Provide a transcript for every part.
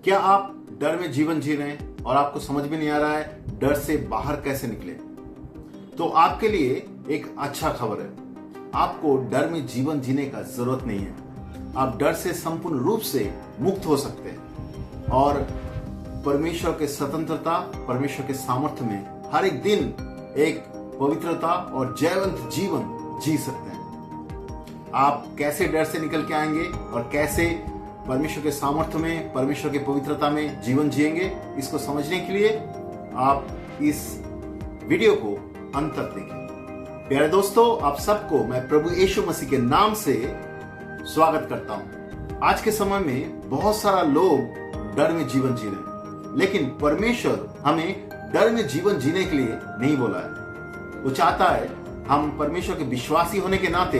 क्या आप डर में जीवन जी रहे हैं और आपको समझ में नहीं आ रहा है डर से बाहर कैसे निकले? तो आपके लिए एक अच्छा खबर है, आपको डर में जीवन जीने का जरूरत नहीं है। आप डर से संपूर्ण रूप से मुक्त हो सकते हैं और परमेश्वर के स्वतंत्रता, परमेश्वर के सामर्थ्य में हर एक दिन एक पवित्रता और जयवंत जीवन जी सकते हैं। आप कैसे डर से निकल के आएंगे और कैसे परमेश्वर के सामर्थ्य में, परमेश्वर के पवित्रता में जीवन जिएंगे, इसको समझने के लिए आप इस वीडियो को अंत तक देखें। प्यारे दोस्तों, आप सबको मैं प्रभु यीशु मसीह के नाम से स्वागत करता हूं। आज के समय में बहुत सारा लोग डर में जीवन जी रहे हैं, लेकिन परमेश्वर हमें डर में जीवन जीने के लिए नहीं बोला है। वो चाहता है हम परमेश्वर के विश्वासी होने के नाते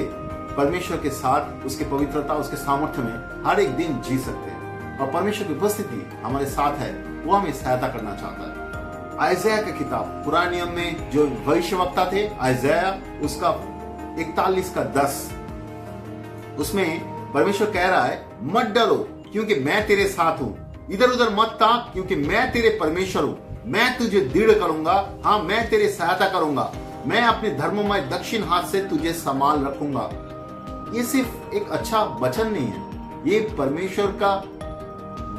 परमेश्वर के साथ, उसके पवित्रता, उसके सामर्थ्य में हर एक दिन जी सकते हैं और परमेश्वर की उपस्थिति हमारे साथ है, वो हमें सहायता करना चाहता है। आइज़ाया की किताब, पुराने नियम में जो भविष्यवक्ता थे आइज़ाया, उसका 41:10, उसमें परमेश्वर कह रहा है, मत डरो क्योंकि मैं तेरे साथ हूं, इधर उधर मत ताक क्योंकि मैं तेरे परमेश्वर हूं, मैं तुझे दृढ़ करूंगा, हाँ मैं तेरी सहायता करूंगा, मैं अपने धर्ममय दक्षिण हाथ से तुझे संभाल रखूंगा। ये सिर्फ एक अच्छा वचन नहीं है, ये परमेश्वर का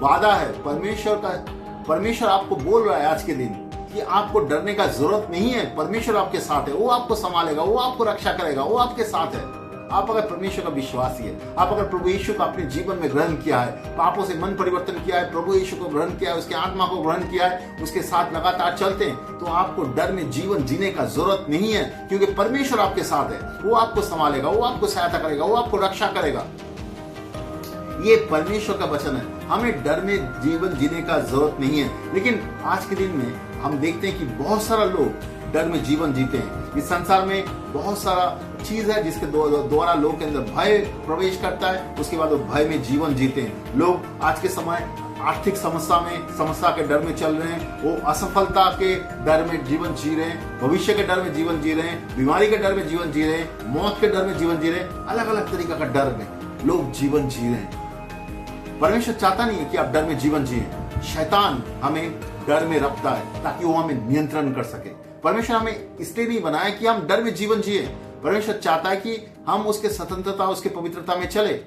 वादा है। परमेश्वर आपको बोल रहा है आज के दिन कि आपको डरने का जरूरत नहीं है। परमेश्वर आपके साथ है, वो आपको संभालेगा, वो आपको रक्षा करेगा, वो आपके साथ है। आप अगर परमेश्वर का विश्वासी है, आप अगर प्रभु यीशु को अपने जीवन में ग्रहण किया है, पापों से मन परिवर्तन किया है, प्रभु यीशु को ग्रहण किया है, उसके आत्मा को ग्रहण किया है, उसके साथ लगातार चलते हैं, तो आपको डर में जीवन जीने का जरूरत नहीं है, क्योंकि परमेश्वर आपके साथ है। वो आपको संभालेगा, वो आपको सहायता करेगा, वो आपको रक्षा करेगा। ये परमेश्वर का वचन है, हमें डर में जीवन जीने का जरूरत नहीं है। लेकिन आज के दिन में हम देखते हैं कि बहुत सारा लोग डर में जीवन जीते हैं। इस संसार में बहुत सारा चीज है जिसके द्वारा लोग के अंदर भय प्रवेश करता है, उसके बाद वो भय में जीवन जीते हैं। लोग आज के समय आर्थिक समस्या के डर में चल रहे हैं, वो असफलता के डर में जीवन जी रहे हैं, भविष्य के डर में जीवन जी रहे हैं, बीमारी के डर में जीवन जी रहे हैं, मौत के डर में जीवन जी रहे हैं। अलग अलग तरीका का डर में लोग जीवन जी रहे हैं। परमेश्वर चाहता नहीं है कि आप डर में जीवन जिए। शैतान हमें डर में रखता है ताकि वो हमें नियंत्रण कर सके। परमेश्वर हमें इसलिए नहीं बनाया कि हम डर में जीवन जिए। परमेश्वर चाहता है कि हम उसके स्वतंत्रता, उसके पवित्रता में चले।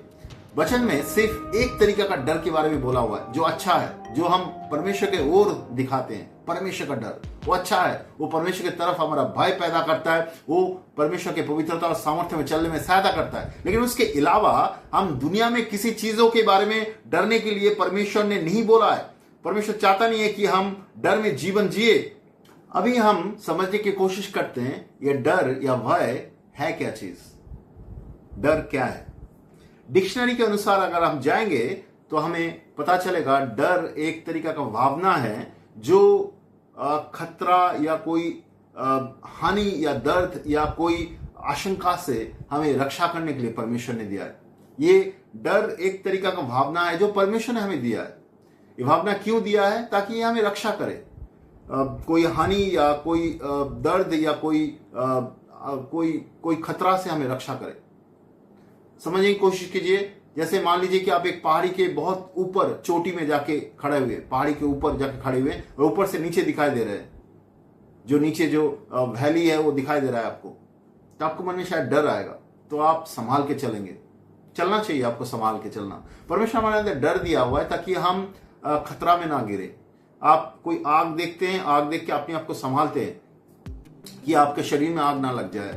वचन में सिर्फ एक तरीका का डर के बारे में बोला हुआ है जो अच्छा है, जो हम परमेश्वर के ओर दिखाते हैं। परमेश्वर का डर वो अच्छा है, वो परमेश्वर की तरफ हमारा भय पैदा करता है, वो परमेश्वर के पवित्रता और सामर्थ्य में चलने में सहायता करता है। लेकिन उसके अलावा हम दुनिया में किसी चीजों के बारे में डरने के लिए परमेश्वर ने नहीं बोला है। परमेश्वर चाहता नहीं है कि हम डर में जीवन जिए। अभी हम समझने की कोशिश करते हैं ये डर या भय है क्या चीज, डर क्या है। डिक्शनरी के अनुसार अगर हम जाएंगे तो हमें पता चलेगा डर एक तरीका का भावना है जो खतरा या कोई हानि या दर्द या कोई आशंका से हमें रक्षा करने के लिए परमेश्वर ने दिया है। ये डर एक तरीका का भावना है जो परमेश्वर ने हमें दिया है। ये भावना क्यों दिया है? ताकि ये हमें रक्षा करे, कोई हानि या कोई दर्द या कोई खतरा से हमें रक्षा करे। समझने की कोशिश कीजिए। जैसे मान लीजिए कि आप एक पहाड़ी के बहुत ऊपर चोटी में जाके खड़े हुए, पहाड़ी के ऊपर जाके खड़े हुए और ऊपर से नीचे दिखाई दे रहे हैं, जो नीचे जो वैली है वो दिखाई दे रहा है आपको, तो आपको मन में शायद डर आएगा, तो आप संभाल के चलेंगे। चलना चाहिए आपको, संभाल के चलना। परमेश्वर हमारे अंदर डर दिया हुआ है ताकि हम खतरा में ना गिरे। आप कोई आग देखते हैं, आग देख के अपने आप को संभालते हैं कि आपके शरीर में आग ना लग जाए,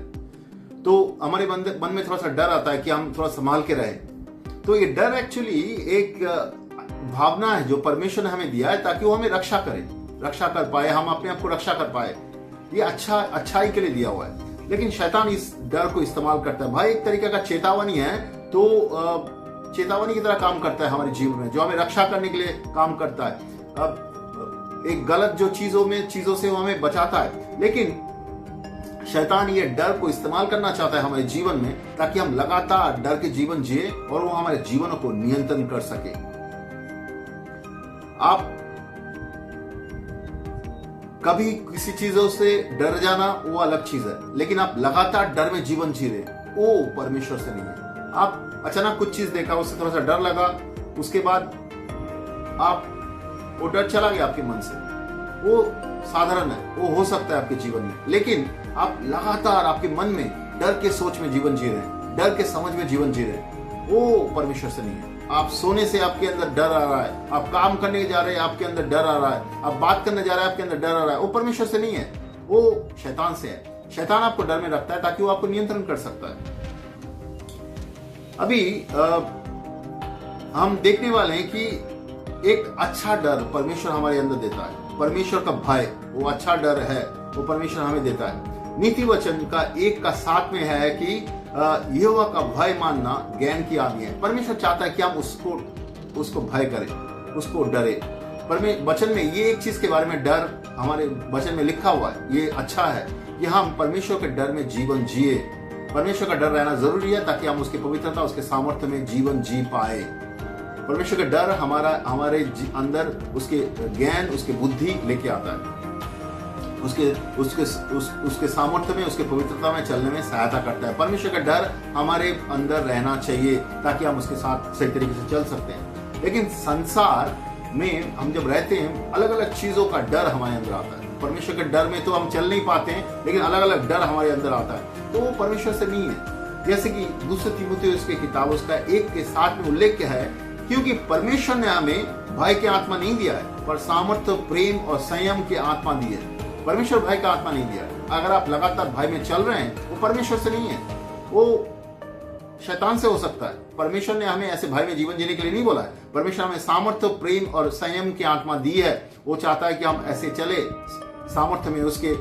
तो हमारे मन में थोड़ा सा डर आता है कि हम थोड़ा संभाल के रहें। तो ये डर एक्चुअली एक भावना है जो परमेश्वर ने हमें दिया है ताकि वो हमें रक्षा कर पाए, हम अपने आप को रक्षा कर पाए। ये अच्छाई के लिए दिया हुआ है। लेकिन शैतान इस डर को इस्तेमाल करता है। भाई एक तरीके का चेतावनी है, तो चेतावनी की तरह काम करता है हमारे जीवन में, जो हमें रक्षा करने के लिए काम करता है। अब एक गलत जो चीजों से वो हमें बचाता है। लेकिन शैतान ये डर को इस्तेमाल करना चाहता है हमारे जीवन में ताकि हम लगातार डर के जीवन जिए और वो हमारे जीवन को नियंत्रण कर सके। आप कभी किसी चीजों से डर जाना वो अलग चीज है, लेकिन आप लगातार डर में जीवन जी रहे, वो परमेश्वर से नहीं है। आप अचानक कुछ चीज देखा, उससे थोड़ा सा डर लगा, उसके बाद आप वो डर चला गया आपके मन से, वो साधारण है, वो हो सकता है आपके जीवन में, लेकिन आप लगातार आपके मन में डर के सोच में जीवन जी रहे हैं, डर के समझ में जीवन जी रहे हैं, वो परमेश्वर से नहीं है। आप सोने से आपके अंदर डर आ रहा है, आप काम करने जा रहे हैं आपके अंदर डर आ रहा है, आप बात करने जा रहे हैं आपके अंदर डर आ रहा है, वो परमेश्वर से नहीं है, वो शैतान से है। शैतान आपको डर में रखता है ताकि वो आपको नियंत्रण कर सकता है। अभी हम देखने वाले हैं कि एक अच्छा डर परमेश्वर हमारे अंदर देता है। परमेश्वर का भय, वो अच्छा डर है, वो परमेश्वर हमें देता है। नीति वचन का 1:7 में है कि यहोवा का भय मानना ज्ञान की आदि है। परमेश्वर चाहता है कि हम उसको भय करें, उसको डरे। वचन में ये एक चीज के बारे में डर हमारे वचन में लिखा हुआ है, ये अच्छा है कि हम परमेश्वर के डर में जीवन जिए। परमेश्वर का डर रहना जरूरी है ताकि हम उसकी पवित्रता, उसके सामर्थ्य में जीवन जी पाए। परमेश्वर का डर हमारे अंदर उसके ज्ञान, उसके बुद्धि लेके आता है, उसके सामर्थ्य में, उसके पवित्रता में चलने में सहायता करता है। परमेश्वर का डर हमारे अंदर रहना चाहिए ताकि हम उसके साथ सही तरीके से चल सकते हैं। लेकिन संसार में हम जब रहते हैं, अलग अलग चीजों का डर हमारे अंदर आता है। परमेश्वर के डर में तो हम चल नहीं पाते हैं, लेकिन अलग अलग डर हमारे अंदर आता है, तो वो परमेश्वर से नहीं है। जैसे कि 2 तीमुथियुस की किताब उसका 1:7 में उल्लेख है, क्योंकि परमेश्वर ने हमें भय की आत्मा नहीं दिया है, पर सामर्थ्य, प्रेम और संयम की आत्मा दी है। परमेश्वर भय का आत्मा नहीं दिया है। अगर आप लगातार भय में चल रहे हैं, वो परमेश्वर से नहीं है, वो शैतान से हो सकता है। परमेश्वर ने हमें ऐसे भय में जीवन जीने के लिए नहीं बोला है। परमेश्वर हमें सामर्थ्य, प्रेम और संयम की आत्मा दी है। वो चाहता है कि हम ऐसे चले, सामर्थ्य में, उसके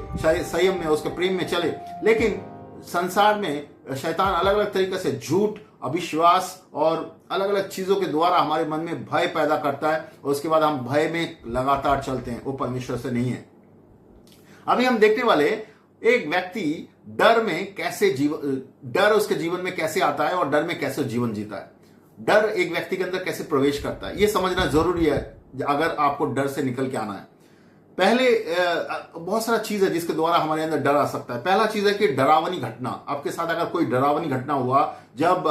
संयम में, उसके प्रेम में चले। लेकिन संसार में शैतान अलग अलग तरीके से झूठ, अविश्वास और अलग अलग चीजों के द्वारा हमारे मन में भय पैदा करता है, और उसके बाद हम भय में लगातार चलते हैं। वो परमेश्वर से नहीं है। अभी हम देखने वाले एक व्यक्ति डर में कैसे डर उसके जीवन में कैसे आता है और डर में कैसे जीवन जीता है। डर एक व्यक्ति के अंदर कैसे प्रवेश करता है, यह समझना जरूरी है अगर आपको डर से निकल के आना है। पहले बहुत सारा चीज है जिसके द्वारा हमारे अंदर डर आ सकता है। पहला चीज है कि डरावनी घटना। आपके साथ अगर कोई डरावनी घटना हुआ, जब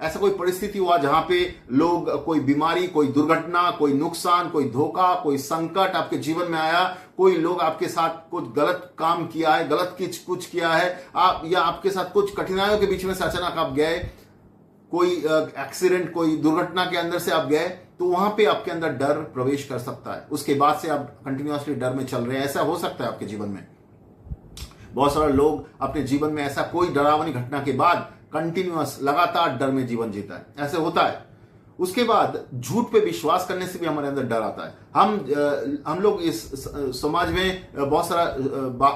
ऐसा कोई परिस्थिति हुआ जहां पे लोग, कोई बीमारी, कोई दुर्घटना, कोई नुकसान, कोई धोखा, कोई संकट आपके जीवन में आया, कोई लोग आपके साथ कुछ गलत काम किया है, गलत कुछ किया है, आप या आपके साथ कुछ कठिनाइयों के बीच में से अचानक आप गए, कोई एक्सीडेंट, कोई दुर्घटना के अंदर से आप गए, तो वहां पे आपके अंदर डर प्रवेश कर सकता है। उसके बाद से आप कंटिन्यूअसली डर में चल रहे हैं, ऐसा हो सकता है आपके जीवन में। बहुत सारे लोग अपने जीवन में ऐसा कोई डरावनी घटना के बाद कंटिन्यूअस, लगातार डर में जीवन जीता है, ऐसे होता है। उसके बाद झूठ पे विश्वास करने से भी हमारे अंदर डर आता है। हम लोग इस समाज में बहुत सारा,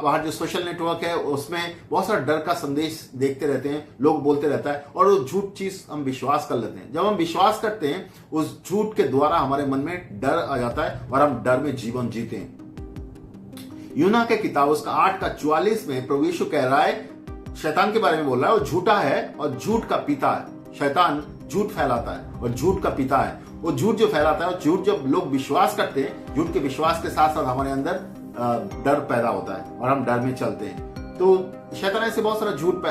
बाहर जो सोशल नेटवर्क है उसमें बहुत सारा डर का संदेश देखते रहते हैं, लोग बोलते रहता है, और वो झूठ चीज हम विश्वास कर लेते हैं। जब हम विश्वास करते हैं, उस झूठ के द्वारा हमारे मन में डर आ जाता है और हम डर में जीवन जीते हैं। यूना के किताब उसका 8:44 में प्रभु यीशु कह रहा है, शैतान के बारे में बोल रहा है, वो झूठा है और झूठ का पिता है। शैतान झूठ फैलाता है और झूठ का पिता है। वो झूठ जो फैलाता है, और झूठ जब लोग विश्वास करते हैं, झूठ के विश्वास के साथ साथ हमारे अंदर डर पैदा होता है और हम डर में चलते हैं। तो शैतान ऐसे बहुत सारा झूठ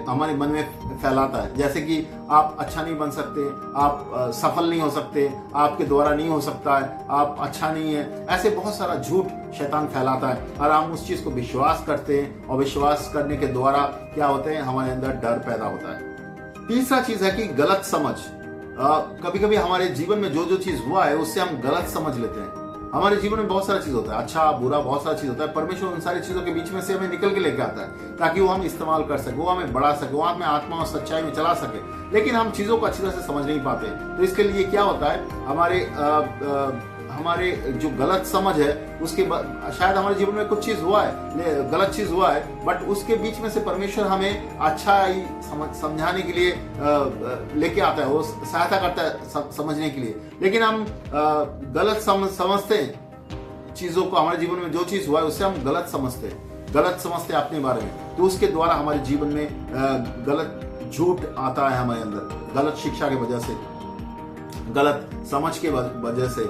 हमारे मन में फैलाता है, जैसे कि आप अच्छा नहीं बन सकते, आप सफल नहीं हो सकते, आपके द्वारा नहीं हो सकता है, आप अच्छा नहीं है, ऐसे बहुत सारा झूठ शैतान फैलाता है और हम उस चीज को विश्वास करते हैं, और विश्वास करने के द्वारा क्या होते हैं, हमारे अंदर डर पैदा होता है। तीसरा चीज है कि गलत समझ। कभी कभी हमारे जीवन में जो चीज हुआ है उससे हम गलत समझ लेते हैं। हमारे जीवन में बहुत सारा चीज होता है, अच्छा बुरा बहुत सारा चीज होता है। परमेश्वर उन सारी चीजों के बीच में से हमें निकल के लेके आता है ताकि वो हम इस्तेमाल कर सके, वो हमें बढ़ा सके, वो हमें आत्मा और सच्चाई में चला सके। लेकिन हम चीजों को अच्छी तरह से समझ नहीं पाते, तो इसके लिए क्या होता है, हमारे जो गलत समझ है उसके शायद हमारे जीवन में कुछ चीज हुआ है, गलत चीज हुआ है, बट उसके बीच में से परमेश्वर हमें अच्छा ही समझाने के लिए लेके आता है, वो सहायता करता है समझने के लिए। लेकिन हम गलत समझते हैं चीजों को। हमारे जीवन में जो चीज हुआ है उससे हम गलत समझते अपने बारे में, तो उसके द्वारा हमारे जीवन में गलत झूठ आता है हमारे अंदर। गलत शिक्षा की वजह से, गलत समझ के वजह से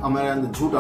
हमारे अंदर झूठ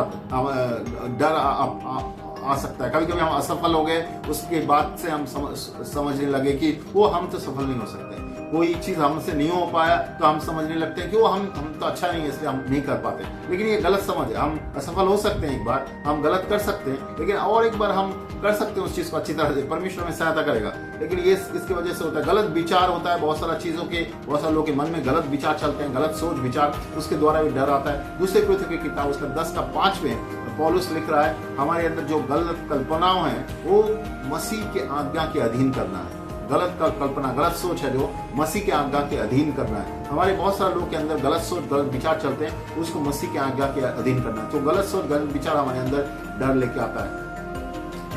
डर आ सकता है। कभी कभी हम असफल हो गए, उसके बाद से हम समझने लगे कि वो हम तो सफल नहीं हो सकते, कोई चीज हमसे नहीं हो पाया तो हम समझने लगते हैं कि वो हम तो अच्छा नहीं है इसलिए हम नहीं कर पाते। लेकिन ये गलत समझ है। हम असफल हो सकते हैं एक बार, हम गलत कर सकते हैं, लेकिन और एक बार हम कर सकते हैं उस चीज को अच्छी तरह से। परमेश्वर हमें सहायता करेगा। लेकिन ये इसकी वजह से होता है, गलत विचार होता है। बहुत सारा चीजों के, बहुत सारे लोगों के मन में गलत विचार चलते हैं, गलत सोच विचार, उसके द्वारा भी डर आता है। दूसरे कोरिन्थियों की किताब उसका 10:5 में पौलुस लिख रहा है, हमारे अंदर जो गलत कल्पनाएं हैं वो मसीह के आज्ञा के अधीन करना है। गलत कल्पना, गलत सोच है जो मसीह के आज्ञा के अधीन करना है। हमारे बहुत सारे लोग के अंदर गलत सोच, गलत विचार चलते हैं, उसको मसीह के आज्ञा के अधीन करना है। तो गलत सोच, गलत विचार हमारे अंदर डर लेके आता है।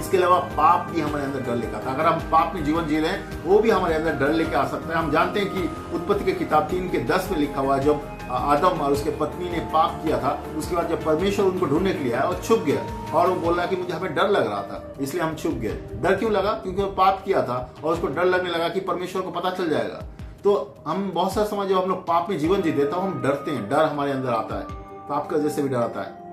इसके अलावा पाप भी हमारे अंदर डर लेकर आता है। अगर हम पाप में जीवन जी रहे हैं वो भी हमारे अंदर डर लेके आ सकता है। हम जानते हैं कि उत्पत्ति की किताब 3:10 में लिखा हुआ है, जब आदम और उसके पत्नी ने पाप किया था, उसके बाद जब परमेश्वर उनको ढूंढने के लिए आया और छुप गया, और वो बोला कि मुझे हमें डर लग रहा था इसलिए हम छुप गए। डर क्यों लगा? क्योंकि वो पाप किया था और उसको डर लगने लगा कि परमेश्वर को पता चल जाएगा। तो हम बहुत सारा समय जब हम लोग पाप में जीवन जीते तो हम डरते हैं, डर हमारे अंदर आता है, पाप की वजह से भी डर आता है।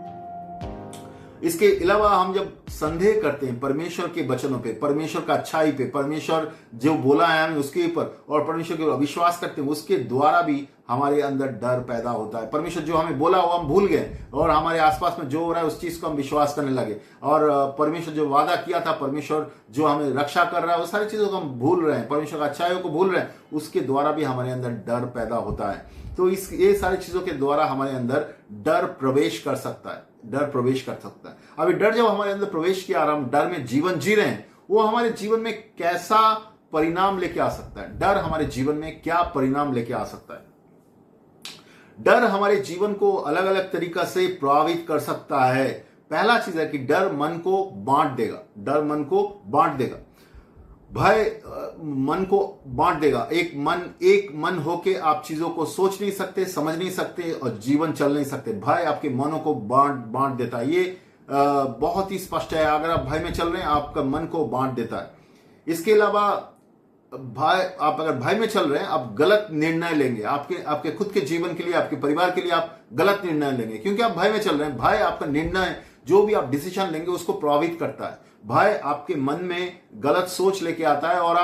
इसके अलावा हम जब संदेह करते हैं परमेश्वर के वचनों पे, परमेश्वर का अच्छाई पे, परमेश्वर जो बोला है हमें उसके ऊपर, और परमेश्वर के विश्वास करते हैं, उसके द्वारा भी हमारे अंदर डर पैदा होता है। परमेश्वर जो हमें बोला वो हम भूल गए और हमारे आसपास में जो हो रहा है उस चीज को हम विश्वास करने लगे, और परमेश्वर जो वादा किया था, परमेश्वर जो हमें रक्षा कर रहा है, वो सारी चीजों को हम भूल रहे हैं, परमेश्वर का अच्छाइयों को भूल रहे हैं। उसके द्वारा भी हमारे अंदर डर पैदा होता है। तो ये सारी चीजों के द्वारा हमारे अंदर डर प्रवेश कर सकता है, डर प्रवेश कर सकता है। अभी डर जब हमारे अंदर प्रवेश किया और हम डर में जीवन जी रहे हैं, वो हमारे जीवन में कैसा परिणाम लेके आ सकता है? डर हमारे जीवन में क्या परिणाम लेके आ सकता है? डर हमारे जीवन को अलग अलग तरीका से प्रभावित कर सकता है। पहला चीज है कि डर मन को बांट देगा। डर मन को बांट देगा। भय मन को बांट देगा। एक मन होके आप चीजों को सोच नहीं सकते, समझ नहीं सकते और जीवन चल नहीं सकते। भय आपके मनों को बांट देता है। ये बहुत ही स्पष्ट है। अगर आप भय में चल रहे हैं, आपका मन को बांट देता है। इसके अलावा आप अगर भय में चल रहे हैं, आप गलत निर्णय लेंगे। आपके खुद के जीवन के लिए, आपके परिवार के लिए आप गलत निर्णय लेंगे, क्योंकि आप भय में चल रहे हैं। भय आपका निर्णय, जो भी आप डिसीजन लेंगे, उसको प्रभावित करता है। भय आपके मन में गलत सोच लेके आता है और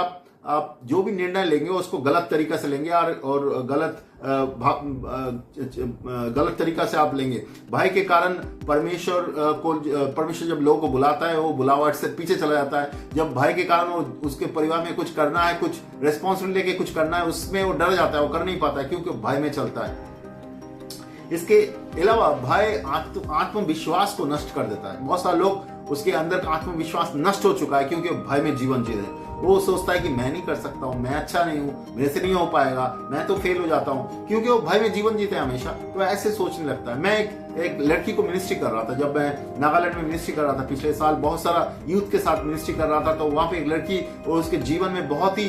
आप जो भी निर्णय लेंगे उसको गलत तरीका से लेंगे और गलत तरीका से आप लेंगे। भय के कारण परमेश्वर जब लोगों को बुलाता है, वो बुलावट से पीछे चला जाता है। जब भय के कारण वो उसके परिवार में कुछ करना है, कुछ रेस्पॉन्सिबिलिटी लेके कुछ करना है, उसमें वो डर जाता है, वो कर नहीं पाता है, क्योंकि भय में चलता है। इसके अलावा भय आत्मविश्वास को नष्ट कर देता है। बहुत सारे लोग, उसके अंदर का आत्मविश्वास नष्ट हो चुका है क्योंकि भय में जीवन जी रहे हैं। वो सोचता है कि मैं नहीं कर सकता हूं, मैं अच्छा नहीं हूं, मेरे से नहीं हो पाएगा, मैं तो फेल हो जाता हूं, क्योंकि वो भय में जीवन जीते हैं हमेशा। तो ऐसे सोचने लगता है। मैं एक लड़की को मिनिस्ट्री कर रहा था, जब मैं नागालैंड में मिनिस्ट्री कर रहा था पिछले साल, बहुत सारा यूथ के साथ मिनिस्ट्री कर रहा था। तो वहां पे एक लड़की, और उसके जीवन में बहुत ही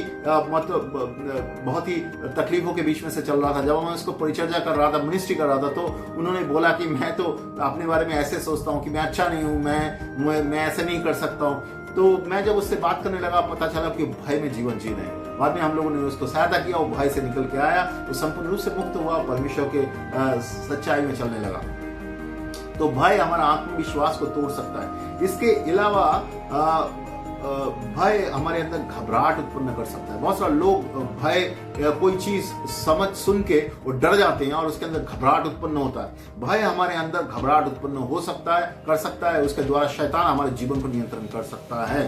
तकलीफों के बीच में से चल रहा था। जब मैं उसको परिचर्या कर रहा था, मिनिस्ट्री कर रहा था, तो उन्होंने बोला कि मैं तो अपने बारे में ऐसे सोचता हूँ कि मैं अच्छा नहीं हूँ, मैं ऐसे नहीं कर सकता हूँ। तो मैं जब उससे बात करने लगा, पता चला कि भय में जीवन जी रहे हैं। बाद में हम लोगों ने उसको सहायता किया, वो भय से निकल के आया, वो संपूर्ण रूप से मुक्त हुआ, परमेश्वर के सच्चाई में चलने लगा। तो भय हमारा आत्मविश्वास को तोड़ सकता है। इसके अलावा भय हमारे अंदर घबराहट उत्पन्न कर सकता है। बहुत सारे लोग भय, कोई चीज समझ सुन के वो डर जाते हैं और उसके अंदर घबराहट उत्पन्न होता है। भय हमारे अंदर घबराहट उत्पन्न हो सकता है, कर सकता है। उसके द्वारा शैतान हमारे जीवन को नियंत्रण कर सकता है।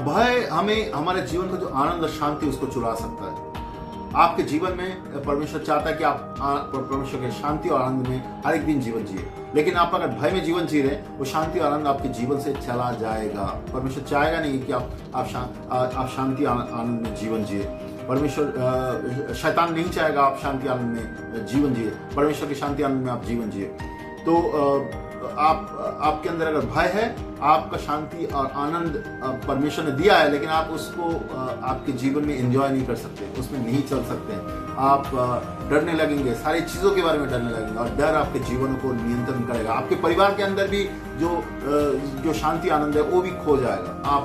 भय हमें हमारे जीवन का जो आनंद और शांति उसको चुरा सकता है। आपके जीवन में परमेश्वर चाहता है कि आप परमेश्वर के शांति और आनंद में हर एक दिन जीवन जिए, लेकिन आप अगर भय में जीवन जी रहे हैं, वो शांति और आनंद आपके जीवन से चला जाएगा। परमेश्वर चाहेगा नहीं कि आप शांति आनंद में जीवन जिए। परमेश्वर, शैतान नहीं चाहेगा आप शांति आनंद में जीवन जिए। परमेश्वर के शांति आनंद में आप जीवन जिए। तो आपके अंदर अगर भय है, आपका शांति और आनंद परमेश्वर ने दिया है, लेकिन आप उसको आपके जीवन में एंजॉय नहीं कर सकते, उसमें नहीं चल सकते। आप डरने लगेंगे, सारी चीजों के बारे में डरने लगेंगे, और डर आपके जीवन को नियंत्रण करेगा। आपके परिवार के अंदर भी जो शांति आनंद है वो भी खो जाएगा। आप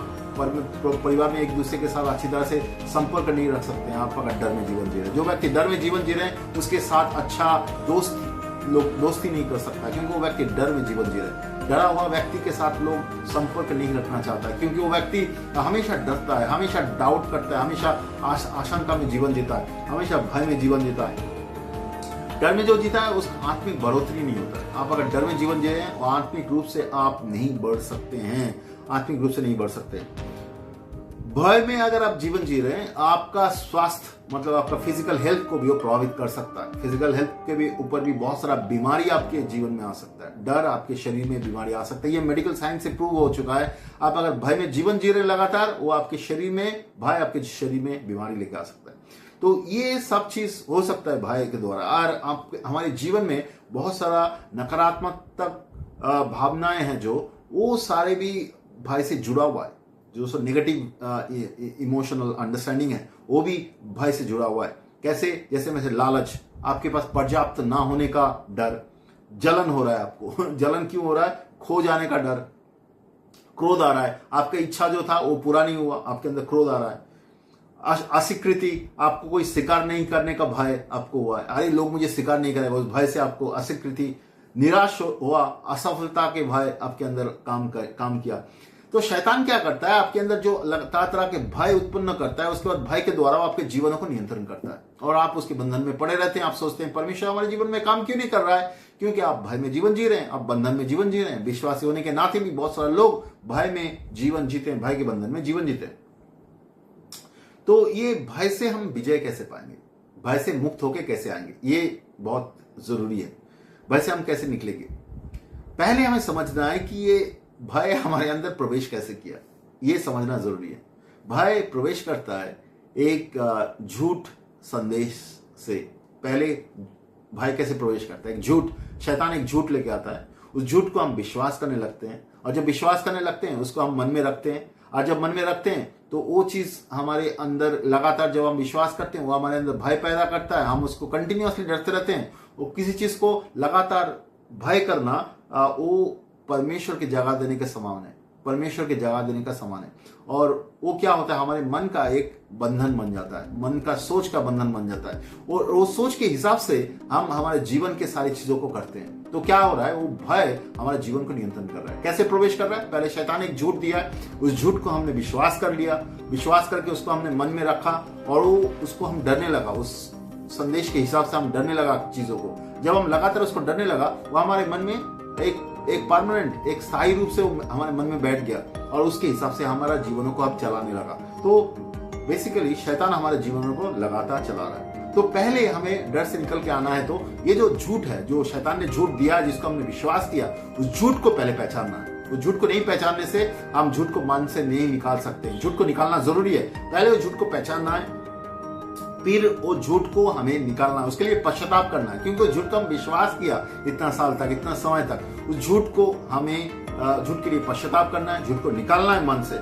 परिवार में एक दूसरे के साथ अच्छी तरह से संपर्क नहीं रख सकते हैं, आप अगर डर में जीवन जी रहे हैं। जो व्यक्ति डर में जीवन जी रहे हैं, उसके साथ अच्छा दोस्ती नहीं कर सकता, क्योंकि वो व्यक्ति डर में जीवन जी रहे हैं। डरा हुआ व्यक्ति के साथ लोग संपर्क नहीं रखना चाहता है, क्योंकि वो व्यक्ति हमेशा डरता है, हमेशा डाउट करता है, हमेशा आशंका में जीवन जीता है, हमेशा भय में जीवन जीता है। डर में जो जीता है उसका आत्मिक बढ़ोतरी नहीं होता है। आप अगर डर में जीवन जी रहे हैं, आत्मिक रूप से आप नहीं बढ़ सकते हैं, आत्मिक रूप से नहीं बढ़ सकते। भय में अगर आप जीवन जी रहे हैं, आपका स्वास्थ्य मतलब आपका फिजिकल हेल्थ को भी वो प्रभावित कर सकता है। फिजिकल हेल्थ के भी ऊपर भी बहुत सारा बीमारी आपके जीवन में आ सकता है। डर आपके शरीर में बीमारी आ सकता है, ये मेडिकल साइंस से प्रूव हो चुका है। आप अगर भय में जीवन जी रहे लगातार, वो आपके शरीर में भय आपके शरीर में बीमारी लेके आ सकता है। तो ये सब चीज हो सकता है भय के द्वारा। और आप हमारे जीवन में बहुत सारा नकारात्मक भावनाएं हैं जो वो सारे भी भय से जुड़ा हुआ है। जो सो नेगेटिव इमोशनल अंडरस्टैंडिंग है वो भी भय से जुड़ा हुआ है। कैसे? जैसे में लालच, आपके पास पर्याप्त ना होने का डर, जलन हो रहा है आपको जलन क्यों हो रहा है? खो जाने का डर, क्रोध आ रहा है, आपका इच्छा जो था वो पूरा नहीं हुआ, आपके अंदर क्रोध आ रहा है। अस्वीकृति, आपको कोई स्वीकार नहीं करने का भय आपको हुआ है, अरे लोग मुझे स्वीकार नहीं करेंगे, उस भय से आपको अस्वीकृति, निराश हुआ, असफलता के भय आपके अंदर काम किया। तो शैतान क्या करता है? आपके अंदर जो तरह के भय उत्पन्न करता है, उसके बाद भय के द्वारा आपके जीवन को नियंत्रण करता है और आप उसके बंधन में पड़े रहते हैं। आप सोचते हैं परमेश्वर हमारे जीवन में काम क्यों नहीं कर रहा है? क्योंकि आप भय में जीवन जी रहे हैं, आप बंधन में जीवन जी रहे हैं। विश्वासी होने के नाते भी बहुत सारे लोग भय में जीवन जीते हैं, भय के बंधन में जीवन जीते हैं। तो ये भय से हम विजय कैसे पाएंगे? भय से मुक्त होकर कैसे आएंगे? ये बहुत जरूरी है। भय से हम कैसे निकलेंगे? पहले हमें समझना है कि ये भय हमारे अंदर प्रवेश कैसे किया, ये समझना जरूरी है। भय प्रवेश करता है एक झूठ संदेश से। पहले भय कैसे प्रवेश करता है? एक झूठ, शैतान एक झूठ लेके आता है, उस झूठ को हम विश्वास करने लगते हैं और जब विश्वास करने लगते हैं उसको हम मन में रखते हैं और जब मन में रखते हैं तो वो चीज हमारे अंदर लगातार जब हम विश्वास करते हैं वो हमारे अंदर भय पैदा करता है। हम उसको कंटिन्यूअसली डरते रहते हैं। वो किसी चीज को लगातार भय करना वो परमेश्वर की जगह देने के समान है, परमेश्वर की जगह देने का समान है। और वो क्या होता है? हमारे मन का एक बंधन बन जाता है, मन का सोच का बंधन बन जाता है और वो सोच के हिसाब से हम हमारे जीवन के सारी चीजों को करते हैं। तो क्या हो रहा है? वो भय हमारे जीवन को नियंत्रण कर रहा है। कैसे प्रवेश कर रहा है? पहले शैतान एक झूठ दिया, उस झूठ को हमने विश्वास कर लिया, विश्वास करके उसको हमने मन में रखा और वो उसको हम डरने लगा, उस संदेश के हिसाब से हम डरने लगा चीजों को। जब हम लगातार उसको डरने लगा, वो हमारे मन में एक परमानेंट, एक स्थायी रूप से हमारे मन में बैठ गया और उसके हिसाब से हमारा जीवनों को अब चलाने लगा। तो बेसिकली शैतान हमारे जीवनों को लगातार चला रहा है। तो पहले हमें डर से निकल के आना है। तो ये जो झूठ है, जो शैतान ने झूठ दिया, जिसको हमने विश्वास किया, उस झूठ को पहले पहचानना है। उस झूठ को नहीं पहचानने से हम झूठ को मन से नहीं निकाल सकते। झूठ को निकालना जरूरी है। पहले उस झूठ को पहचानना है, फिर वो झूठ को हमें निकालना है। उसके लिए पश्चाताप करना है, क्योंकि झूठ को हम विश्वास किया इतना साल तक, इतना समय तक, उस झूठ को हमें झूठ के लिए पश्चाताप करना है, झूठ को निकालना है मन से।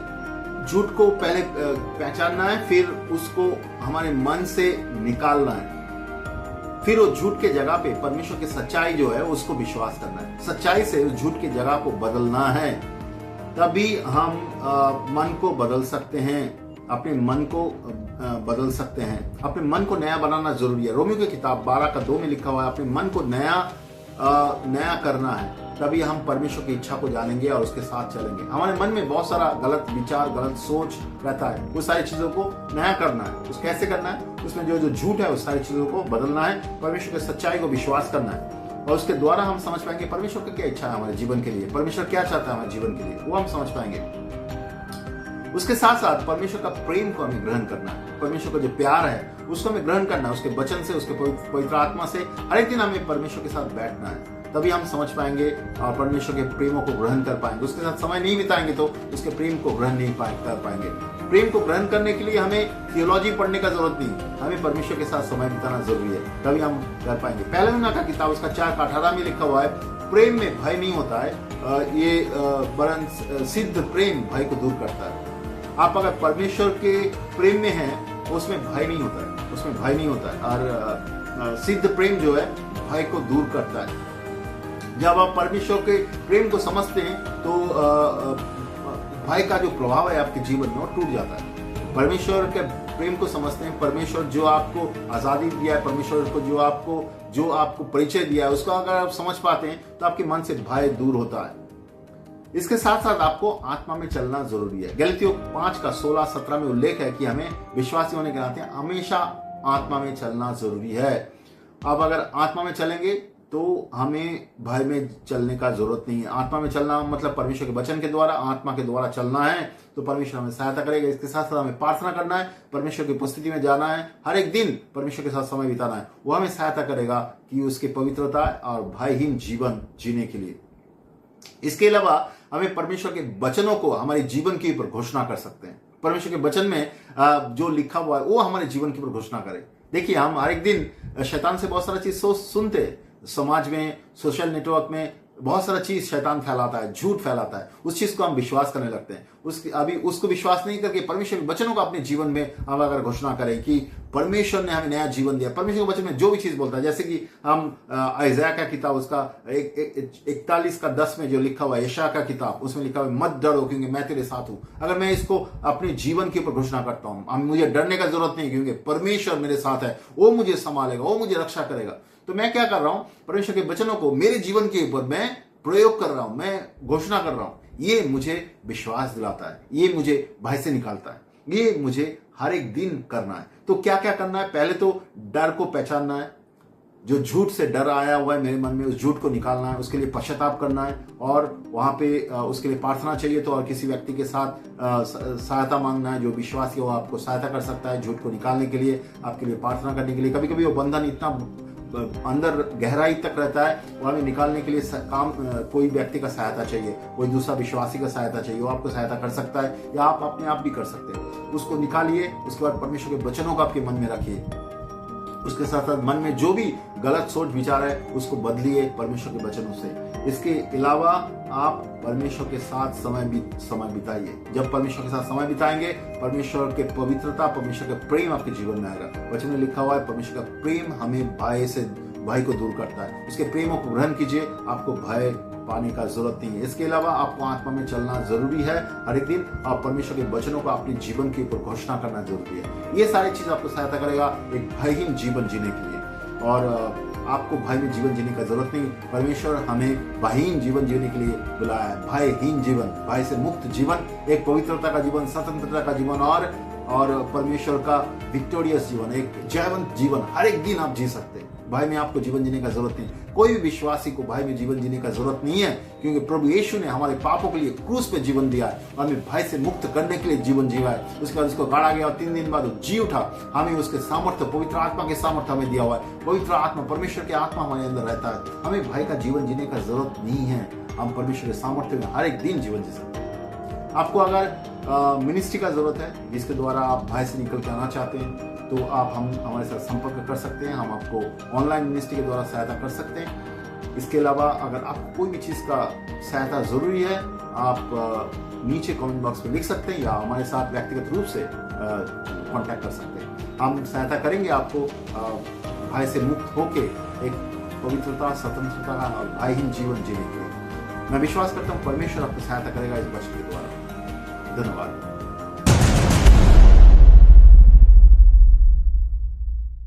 झूठ को पहले पहचानना है, फिर उसको हमारे मन से निकालना है। फिर वो झूठ के जगह पे परमेश्वर की सच्चाई जो है उसको विश्वास करना है। सच्चाई से उस झूठ की जगह को बदलना है, तभी हम मन को बदल सकते हैं, अपने मन को बदल सकते हैं। अपने मन को नया बनाना जरूरी है। रोमियो की किताब 12:2 में लिखा हुआ है, अपने मन को नया करना है, तभी हम परमेश्वर की इच्छा को जानेंगे और उसके साथ चलेंगे। हमारे मन में बहुत सारा गलत विचार, गलत सोच रहता है, वो सारी चीजों को नया करना है। उस कैसे करना है? उसमें जो झूठ है उस सारी चीजों को बदलना है, परमेश्वर की सच्चाई को विश्वास करना है और उसके द्वारा हम समझ पाएंगे परमेश्वर की क्या इच्छा है हमारे जीवन के लिए, परमेश्वर क्या चाहता है हमारे जीवन के लिए, वो हम समझ पाएंगे। उसके साथ साथ परमेश्वर का प्रेम को हमें ग्रहण करना है। परमेश्वर का जो प्यार है उसको हमें ग्रहण करना है, उसके वचन से, उसके पवित्र आत्मा से हर एक दिन हमें परमेश्वर के साथ बैठना है, तभी हम समझ पाएंगे और परमेश्वर के प्रेमों को ग्रहण कर पाएंगे। उसके साथ समय नहीं बिताएंगे तो उसके प्रेम को ग्रहण नहीं कर पाएंगे। प्रेम को ग्रहण करने के लिए हमें थियोलॉजी पढ़ने का जरूरत नहीं, हमें परमेश्वर के साथ समय बिताना जरूरी है, तभी हम कर पाएंगे। पहले यूहन्ना का किताब उसका 4:18 में लिखा हुआ है, प्रेम में भय नहीं होता है, ये वरन सिद्ध प्रेम भय को दूर करता है। आप अगर परमेश्वर के प्रेम में हैं, उसमें भय नहीं होता है, उसमें भय नहीं होता है। और सिद्ध प्रेम जो है भय को दूर करता है। जब आप परमेश्वर के प्रेम को समझते हैं तो भय का जो प्रभाव है आपके जीवन में वो टूट जाता है। परमेश्वर के प्रेम को समझते हैं, परमेश्वर जो आपको आजादी दिया है, परमेश्वर को जो आपको परिचय दिया है, उसको अगर आप समझ पाते हैं तो आपके मन से भय दूर होता है। इसके साथ साथ आपको आत्मा में चलना जरूरी है। गलतियों 5 का 16-17 में उल्लेख है कि हमें विश्वासी होने के नाते हमेशा आत्मा में चलना जरूरी है। अब अगर आत्मा में चलेंगे तो हमें भय में चलने का जरूरत नहीं है। आत्मा में चलना मतलब परमेश्वर के वचन के द्वारा, आत्मा के द्वारा चलना है, तो परमेश्वर हमें सहायता करेगा। इसके साथ साथ हमें प्रार्थना करना है, परमेश्वर की उपस्थिति में जाना है, हर एक दिन परमेश्वर के साथ समय बिताना है। वो हमें सहायता करेगा कि उसकी पवित्रता और भयहीन जीवन जीने के लिए। इसके अलावा हमें परमेश्वर के वचनों को हमारे जीवन के ऊपर घोषणा कर सकते हैं। परमेश्वर के वचन में जो लिखा हुआ है वो हमारे जीवन के ऊपर घोषणा करे। देखिए, हम हर एक दिन शैतान से बहुत सारा चीज सुनते हैं। समाज में, सोशल नेटवर्क में बहुत सारा चीज शैतान फैलाता है, झूठ फैलाता है, उस चीज को हम विश्वास करने लगते हैं। उसको विश्वास नहीं करके परमेश्वर के वचनों को अपने जीवन में हम अगर घोषणा करें कि परमेश्वर ने हमें नया जीवन दिया, परमेश्वर के वचन में जो भी चीज बोलता है, जैसे कि हम यशायाह का किताब उसका 41:10 में जो लिखा हुआ है, यशायाह का किताब, उसमें लिखा हुआ है मत डरो क्योंकि मैं तेरे साथ हूं। अगर मैं इसको अपने जीवन के ऊपर घोषणा करता हूं, मुझे डरने का जरूरत नहीं क्योंकि परमेश्वर मेरे साथ है, वो मुझे संभालेगा, वो मुझे रक्षा करेगा। तो मैं क्या कर रहा हूं, परमेश्वर के वचनों को मेरे जीवन के ऊपर मैं प्रयोग कर रहा हूं, मैं घोषणा कर रहा हूं। ये मुझे विश्वास दिलाता है, ये मुझे भय से निकालता है, ये मुझे हर एक दिन करना है। तो क्या क्या करना है? पहले तो डर को पहचानना है। जो झूठ से डर आया हुआ है मेरे मन में, उस झूठ को निकालना है, उसके लिए पश्चाताप करना है और वहां पे उसके लिए प्रार्थना चाहिए तो और किसी व्यक्ति के साथ सहायता मांगना है। जो विश्वासी हो आपको सहायता कर सकता है झूठ को निकालने के लिए, आपके लिए प्रार्थना करने के लिए। कभी कभी वो बंधन इतना अंदर गहराई तक रहता है, वो हमें निकालने के लिए कोई व्यक्ति का सहायता चाहिए, कोई दूसरा विश्वासी का सहायता चाहिए, वो आपको सहायता कर सकता है या आप अपने आप भी कर सकते हैं। उसको निकालिए, उसके बाद परमेश्वर के वचनों को आपके मन में रखिए। उसके साथ साथ मन में जो भी गलत सोच विचार है उसको बदलिए परमेश्वर के वचनों से। इसके अलावा आप परमेश्वर के साथ समय बिताइए। जब परमेश्वर के साथ समय बिताएंगे, परमेश्वर के पवित्रता, परमेश्वर का प्रेम आपके जीवन में आएगा। वचन में लिखा हुआ है परमेश्वर का प्रेम हमें भय को दूर करता है। उसके प्रेम को ग्रहण कीजिए, आपको भय पाने का जरूरत नहीं है। इसके अलावा आपको आत्मा में चलना जरूरी है। हर एक दिन आप परमेश्वर के वचनों को अपने जीवन के ऊपर घोषणा करना जरूरी है। ये सारी चीज आपको सहायता करेगा एक भयहीन जीवन जीने के लिए। और आपको भय में जीवन जीने का जरूरत नहीं। परमेश्वर हमें भयहीन जीवन जीने के लिए बुलाया है। भयहीन जीवन, भय से मुक्त जीवन, एक पवित्रता का जीवन, स्वतंत्रता का जीवन और परमेश्वर का विक्टोरियस जीवन, एक जयवंत जीवन हर एक दिन आप जी सकते हैं। भय में आपको जीवन जीने का जरूरत नहीं। कोई भी विश्वासी को भय में जीवन जीने का जरूरत नहीं है, क्योंकि प्रभु यीशु ने हमारे पापों के लिए क्रूस पे जीवन दिया है और हमें भय से मुक्त करने के लिए जीवन जीवा है। उसके बाद उसको गाड़ा गया और 3 दिन बाद जी उठा। हमें उसके सामर्थ्य, पवित्र आत्मा के सामर्थ्य हमें दिया हुआ है। पवित्र आत्मा, परमेश्वर की आत्मा हमारे अंदर रहता है। हमें भय का जीवन जीने का जरूरत नहीं है। हम परमेश्वर के सामर्थ्य में हर एक दिन जीवन जी सकते हैं। आपको अगर मिनिस्ट्री का जरूरत है जिसके द्वारा आप भय से निकल के आना चाहते हैं, तो आप हमारे साथ संपर्क कर सकते हैं। हम आपको ऑनलाइन मिनिस्ट्री के द्वारा सहायता कर सकते हैं। इसके अलावा अगर आपको कोई भी चीज़ का सहायता जरूरी है, आप नीचे कमेंट बॉक्स में लिख सकते हैं या हमारे साथ व्यक्तिगत रूप से कांटेक्ट कर सकते हैं। हम सहायता करेंगे आपको भय से मुक्त होके एक पवित्रता, स्वतंत्रता और भयहीन जीवन जीने के लिए। मैं विश्वास करता हूँ परमेश्वर आपको सहायता करेगा इस वचन के द्वारा। धन्यवाद।